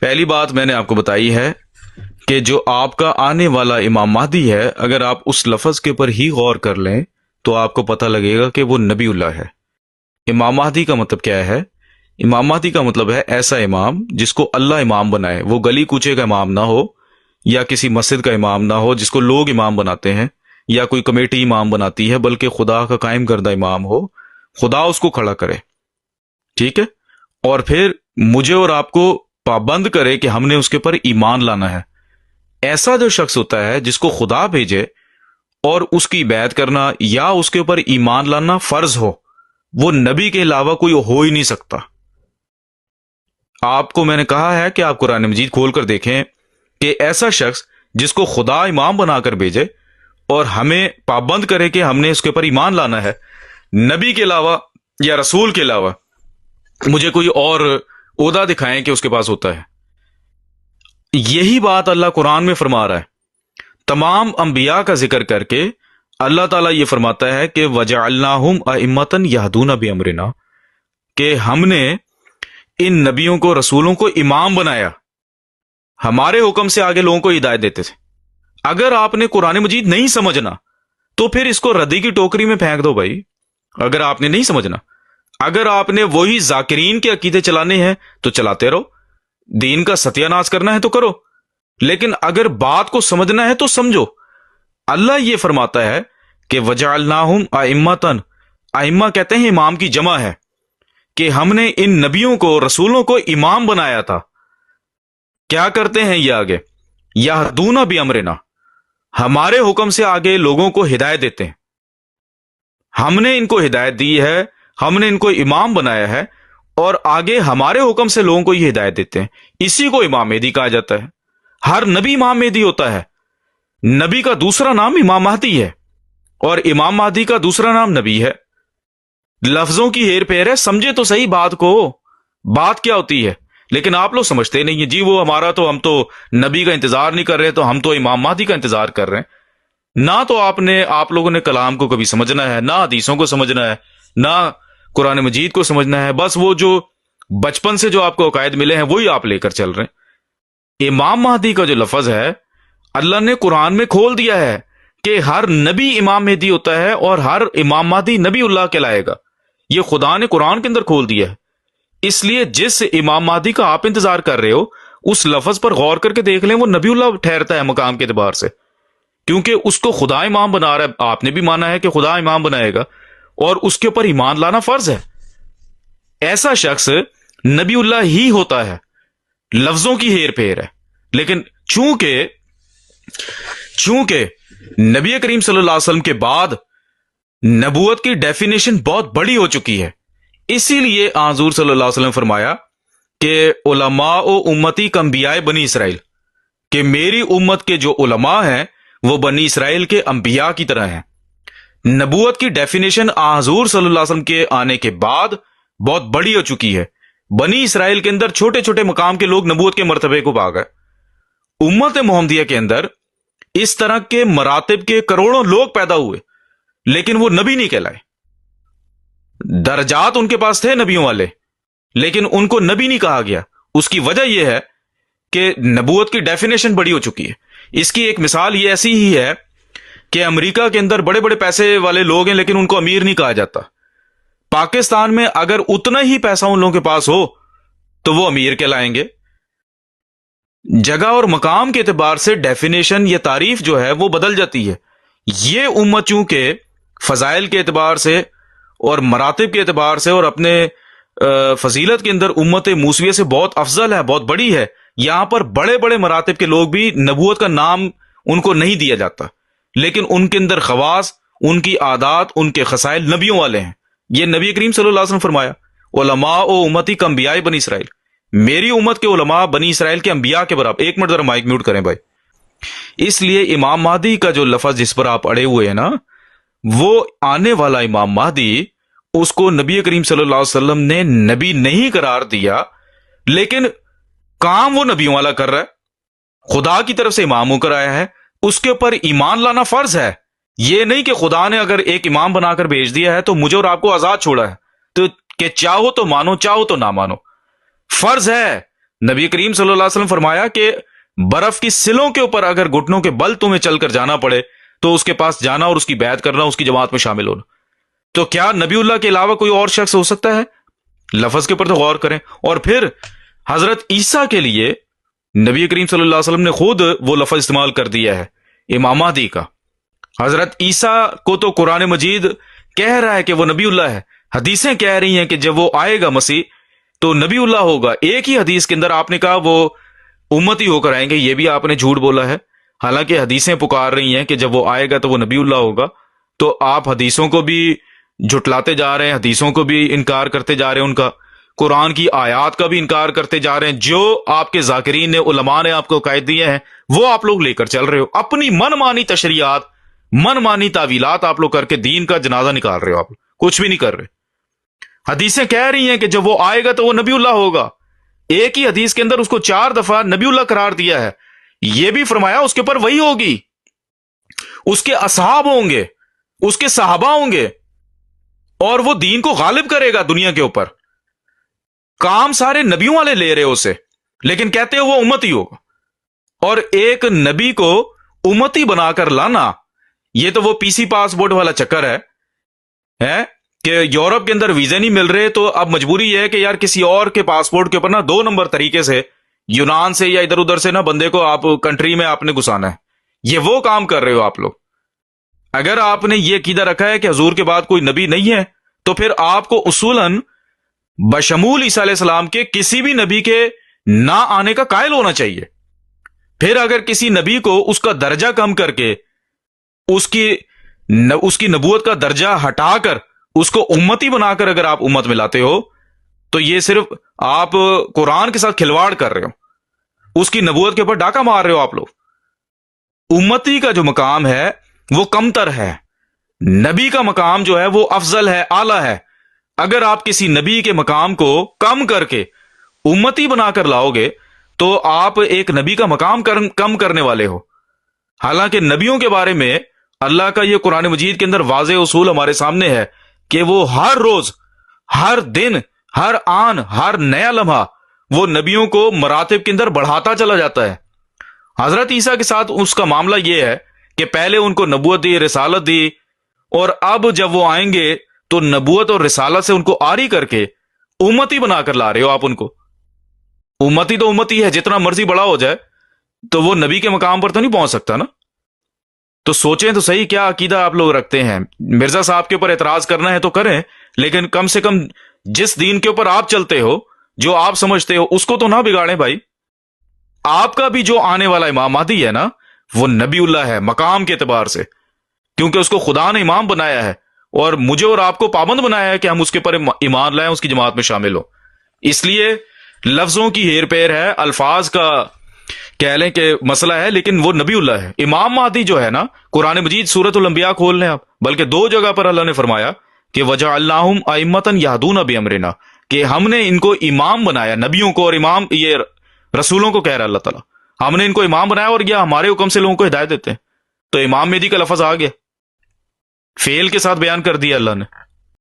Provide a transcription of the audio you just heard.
پہلی بات میں نے آپ کو بتائی ہے کہ جو آپ کا آنے والا امام مہدی ہے، اگر آپ اس لفظ کے پر ہی غور کر لیں تو آپ کو پتہ لگے گا کہ وہ نبی اللہ ہے۔ امام مہدی کا مطلب کیا ہے؟ امام مہدی کا مطلب ہے ایسا امام جس کو اللہ امام بنائے۔ وہ گلی کوچے کا امام نہ ہو، یا کسی مسجد کا امام نہ ہو جس کو لوگ امام بناتے ہیں، یا کوئی کمیٹی امام بناتی ہے، بلکہ خدا کا قائم کردہ امام ہو، خدا اس کو کھڑا کرے، ٹھیک ہے، اور پھر مجھے اور آپ کو پابند کرے کہ ہم نے اس کے پر ایمان لانا ہے۔ ایسا جو شخص ہوتا ہے جس کو خدا بھیجے اور اس کی بیعت کرنا یا اس کے اوپر ایمان لانا فرض ہو، وہ نبی کے علاوہ کوئی ہو ہی نہیں سکتا۔ آپ کو میں نے کہا ہے کہ آپ قرآن مجید کھول کر دیکھیں کہ ایسا شخص جس کو خدا امام بنا کر بھیجے اور ہمیں پابند کرے کہ ہم نے اس کے اوپر ایمان لانا ہے، نبی کے علاوہ یا رسول کے علاوہ مجھے کوئی اور عہدہ دکھائیں کہ اس کے پاس ہوتا ہے۔ یہی بات اللہ قرآن میں فرما رہا ہے۔ تمام انبیاء کا ذکر کر کے اللہ تعالیٰ یہ فرماتا ہے کہ وَجَعَلْنَاهُمْ أَئِمَّةً يَهْدُونَ بِأَمْرِنَا، کہ ہم نے ان نبیوں کو، رسولوں کو امام بنایا، ہمارے حکم سے آگے لوگوں کو ہدایت دیتے تھے۔ اگر آپ نے قرآن مجید نہیں سمجھنا تو پھر اس کو ردی کی ٹوکری میں پھینک دو بھائی۔ اگر آپ نے نہیں سمجھنا، اگر آپ نے وہی ذاکرین کے عقیدے چلانے ہیں تو چلاتے رہو، دین کا ستیہ ناش کرنا ہے تو کرو، لیکن اگر بات کو سمجھنا ہے تو سمجھو۔ اللہ یہ فرماتا ہے کہ وَجَعَلْنَاهُمْ أَئِمَّةً، ائمہ کہتے ہیں امام کی جمع ہے، کہ ہم نے ان نبیوں کو، رسولوں کو امام بنایا تھا۔ کیا کرتے ہیں یہ آگے؟ یہدون بامرنا، ہمارے حکم سے آگے لوگوں کو ہدایت دیتے ہیں۔ ہم نے ان کو ہدایت دی ہے، ہم نے ان کو امام بنایا ہے، اور آگے ہمارے حکم سے لوگوں کو یہ ہدایت دیتے ہیں۔ اسی کو امام مہدی کہا جاتا ہے۔ ہر نبی امام مہدی ہوتا ہے۔ نبی کا دوسرا نام امام مہدی ہے، اور امام مہدی کا دوسرا نام نبی ہے۔ لفظوں کی ہیر پھیر ہے، سمجھے تو صحیح بات کو، بات کیا ہوتی ہے، لیکن آپ لوگ سمجھتے نہیں ہیں۔ جی وہ ہم تو نبی کا انتظار نہیں کر رہے، تو ہم تو امام مہدی کا انتظار کر رہے ہیں۔ نہ تو آپ لوگوں نے کلام کو کبھی سمجھنا ہے، نہ حدیثوں کو سمجھنا ہے، نہ قرآن مجید کو سمجھنا ہے، بس وہ جو بچپن سے جو آپ کو عقائد ملے ہیں وہی آپ لے کر چل رہے ہیں۔ امام مہدی کا جو لفظ ہے اللہ نے قرآن میں کھول دیا ہے کہ ہر نبی امام مہدی ہوتا ہے، اور ہر امام مہدی نبی اللہ کہلائے گا۔ یہ خدا نے قرآن کے اندر کھول دیا ہے۔ اس لیے جس امام مہدی کا آپ انتظار کر رہے ہو، اس لفظ پر غور کر کے دیکھ لیں، وہ نبی اللہ ٹھہرتا ہے مقام کے اعتبار سے، کیونکہ اس کو خدا امام بنا رہا ہے۔ آپ نے بھی مانا ہے کہ خدا امام بنائے گا، اور اس کے اوپر ایمان لانا فرض ہے۔ ایسا شخص نبی اللہ ہی ہوتا ہے۔ لفظوں کی ہیر پھیر ہے، لیکن چونکہ نبی کریم صلی اللہ علیہ وسلم کے بعد نبوت کی ڈیفینیشن بہت بڑی ہو چکی ہے، اسی لیے حضور صلی اللہ علیہ وسلم فرمایا کہ علماء و امتی کانبیاء بنی اسرائیل، کہ میری امت کے جو علماء ہیں وہ بنی اسرائیل کے انبیاء کی طرح ہیں۔ نبوت کی ڈیفینیشن حضور صلی اللہ علیہ وسلم کے آنے کے بعد بہت بڑی ہو چکی ہے۔ بنی اسرائیل کے اندر چھوٹے چھوٹے مقام کے لوگ نبوت کے مرتبے کو پا گئے۔ امت محمدیہ کے اندر اس طرح کے مراتب کے کروڑوں لوگ پیدا ہوئے، لیکن وہ نبی نہیں کہلائے۔ درجات ان کے پاس تھے نبیوں والے، لیکن ان کو نبی نہیں کہا گیا۔ اس کی وجہ یہ ہے کہ نبوت کی ڈیفینیشن بڑی ہو چکی ہے۔ اس کی ایک مثال یہ ایسی ہی ہے کہ امریکہ کے اندر بڑے بڑے پیسے والے لوگ ہیں، لیکن ان کو امیر نہیں کہا جاتا۔ پاکستان میں اگر اتنا ہی پیسہ ان لوگوں کے پاس ہو تو وہ امیر کہلائیں گے۔ جگہ اور مقام کے اعتبار سے ڈیفینیشن یا تعریف جو ہے وہ بدل جاتی ہے۔ یہ امت چونکہ فضائل کے اعتبار سے اور مراتب کے اعتبار سے اور اپنے فضیلت کے اندر امت موسویہ سے بہت افضل ہے، بہت بڑی ہے، یہاں پر بڑے بڑے مراتب کے لوگ بھی نبوت کا نام ان کو نہیں دیا جاتا، لیکن ان کے اندر خواص، ان کی عادات، ان کے خصائل نبیوں والے ہیں۔ یہ نبی کریم صلی اللہ علیہ وسلم فرمایا علماء و امتی کانبیاء بنی اسرائیل، میری امت کے علماء بنی اسرائیل کے انبیاء کے برابر۔ ایک منٹ ذرا مائک میوٹ کریں بھائی۔ اس لیے امام مہدی کا جو لفظ جس پر آپ اڑے ہوئے ہیں نا، وہ آنے والا امام مہدی، اس کو نبی کریم صلی اللہ علیہ وسلم نے نبی نہیں قرار دیا، لیکن کام وہ نبیوں والا کر رہا ہے، خدا کی طرف سے امام ہو کر آیا ہے، اس کے اوپر ایمان لانا فرض ہے۔ یہ نہیں کہ خدا نے اگر ایک امام بنا کر بھیج دیا ہے تو مجھے اور آپ کو آزاد چھوڑا ہے، تو کہ چاہو تو مانو، چاہو تو نہ مانو۔ فرض ہے نبی کریم صلی اللہ علیہ وسلم فرمایا کہ برف کی سلوں کے اوپر اگر گھٹنوں کے بل تمہیں چل کر جانا پڑے تو اس کے پاس جانا اور اس کی بیعت کرنا، اس کی جماعت میں شامل ہونا۔ تو کیا نبی اللہ کے علاوہ کوئی اور شخص ہو سکتا ہے؟ لفظ کے اوپر تو غور کریں۔ اور پھر حضرت عیسیٰ کے لیے نبی کریم صلی اللہ علیہ وسلم نے خود وہ لفظ استعمال کر دیا ہے، امام مہدی کا۔ حضرت عیسیٰ کو تو قرآن مجید کہہ رہا ہے کہ وہ نبی اللہ ہے، حدیثیں کہہ رہی ہیں کہ جب وہ آئے گا مسیح تو نبی اللہ ہوگا۔ ایک ہی حدیث کے اندر آپ نے کہا وہ امتی ہو کر آئیں گے، یہ بھی آپ نے جھوٹ بولا ہے، حالانکہ حدیثیں پکار رہی ہیں کہ جب وہ آئے گا تو وہ نبی اللہ ہوگا۔ تو آپ حدیثوں کو بھی جھٹلاتے جا رہے ہیں، حدیثوں کو بھی انکار کرتے جا رہے ہیں، ان کا قرآن کی آیات کا بھی انکار کرتے جا رہے ہیں۔ جو آپ کے ذاکرین نے، علماء نے آپ کو قائد دیے ہیں، وہ آپ لوگ لے کر چل رہے ہو۔ اپنی من مانی تشریعات، من مانی تعویلات آپ لوگ کر کے دین کا جنازہ نکال رہے ہو، آپ کچھ بھی نہیں کر رہے۔ حدیثیں کہہ رہی ہیں کہ جب وہ آئے گا تو وہ نبی اللہ ہوگا، ایک ہی حدیث کے اندر اس کو 4 دفعہ نبی اللہ قرار دیا ہے۔ یہ بھی فرمایا اس کے اوپر وہی ہوگی، اس کے اصحاب ہوں گے، اس کے صحابہ ہوں گے، اور وہ دین کو غالب کرے گا دنیا کے اوپر۔ کام سارے نبیوں والے لے رہے ہو اسے، لیکن کہتے ہو وہ امتی ہوگا۔ اور ایک نبی کو امتی بنا کر لانا، یہ تو وہ پی سی پاسپورٹ والا چکر ہے کہ یورپ کے اندر ویزے نہیں مل رہے تو اب مجبوری یہ ہے کہ یار کسی اور کے پاسپورٹ کے اوپر نا 2 نمبر طریقے سے، یونان سے یا ادھر ادھر سے نا بندے کو آپ کنٹری میں آپ نے گھسانا ہے۔ یہ وہ کام کر رہے ہو آپ لوگ۔ اگر آپ نے یہ عقیدہ رکھا ہے کہ حضور کے بعد کوئی نبی نہیں ہے تو پھر آپ کو اصولاً بشمول عیسیٰ علیہ السلام کے کسی بھی نبی کے نہ آنے کا قائل ہونا چاہیے۔ پھر اگر کسی نبی کو اس کا درجہ کم کر کے، اس کی نبوت کا درجہ ہٹا کر، اس کو امتی بنا کر اگر آپ امت میں لاتے ہو تو یہ صرف آپ قرآن کے ساتھ کھلواڑ کر رہے ہو، اس کی نبوت کے اوپر ڈاکہ مار رہے ہو آپ لوگ۔ امتی کا جو مقام ہے وہ کمتر ہے، نبی کا مقام جو ہے وہ افضل ہے، اعلیٰ ہے۔ اگر آپ کسی نبی کے مقام کو کم کر کے امتی بنا کر لاؤ گے تو آپ ایک نبی کا مقام کم کرنے والے ہو۔ حالانکہ نبیوں کے بارے میں اللہ کا یہ قرآن مجید کے اندر واضح اصول ہمارے سامنے ہے کہ وہ ہر روز، ہر دن، ہر آن، ہر نیا لمحہ وہ نبیوں کو مراتب کے اندر بڑھاتا چلا جاتا ہے۔ حضرت عیسیٰ کے ساتھ اس کا معاملہ یہ ہے کہ پہلے ان کو نبوت دی، رسالت دی، اور اب جب وہ آئیں گے تو نبوت اور رسالت سے ان کو آری کر کے امتی بنا کر لا رہے ہو آپ ان کو۔ امتی تو امتی ہے، جتنا مرضی بڑا ہو جائے تو وہ نبی کے مقام پر تو نہیں پہنچ سکتا نا۔ تو سوچیں تو صحیح کیا عقیدہ آپ لوگ رکھتے ہیں۔ مرزا صاحب کے اوپر اعتراض کرنا ہے تو کریں، لیکن کم سے کم جس دین کے اوپر آپ چلتے ہو، جو آپ سمجھتے ہو، اس کو تو نہ بگاڑیں بھائی۔ آپ کا بھی جو آنے والا امام مہدی ہے نا، وہ نبی اللہ ہے مقام کے اعتبار سے، کیونکہ اس کو خدا نے امام بنایا ہے اور مجھے اور آپ کو پابند بنایا ہے کہ ہم اس کے پر ایمان لائیں، اس کی جماعت میں شامل ہو۔ اس لیے لفظوں کی ہیر پیر ہے، الفاظ کا کہہ لیں کہ مسئلہ ہے، لیکن وہ نبی اللہ ہے۔ امام مہدی جو ہے نا، قرآن مجید سورۃ الانبیاء کھول لیں آپ، بلکہ 2 جگہ پر اللہ نے فرمایا کہ وَجَعَلْنَاهُمْ أَئِمَّةً يَهْدُونَ بِأَمْرِنَا، کہ ہم نے ان کو امام بنایا، نبیوں کو، اور امام یہ رسولوں کو کہہ رہا ہے اللہ تعالیٰ، ہم نے ان کو امام بنایا اور یہ ہمارے حکم سے لوگوں کو ہدایت دیتے ہیں۔ تو امام مہدی کا لفظ آ گیا، فعل کے ساتھ بیان کر دیا اللہ نے۔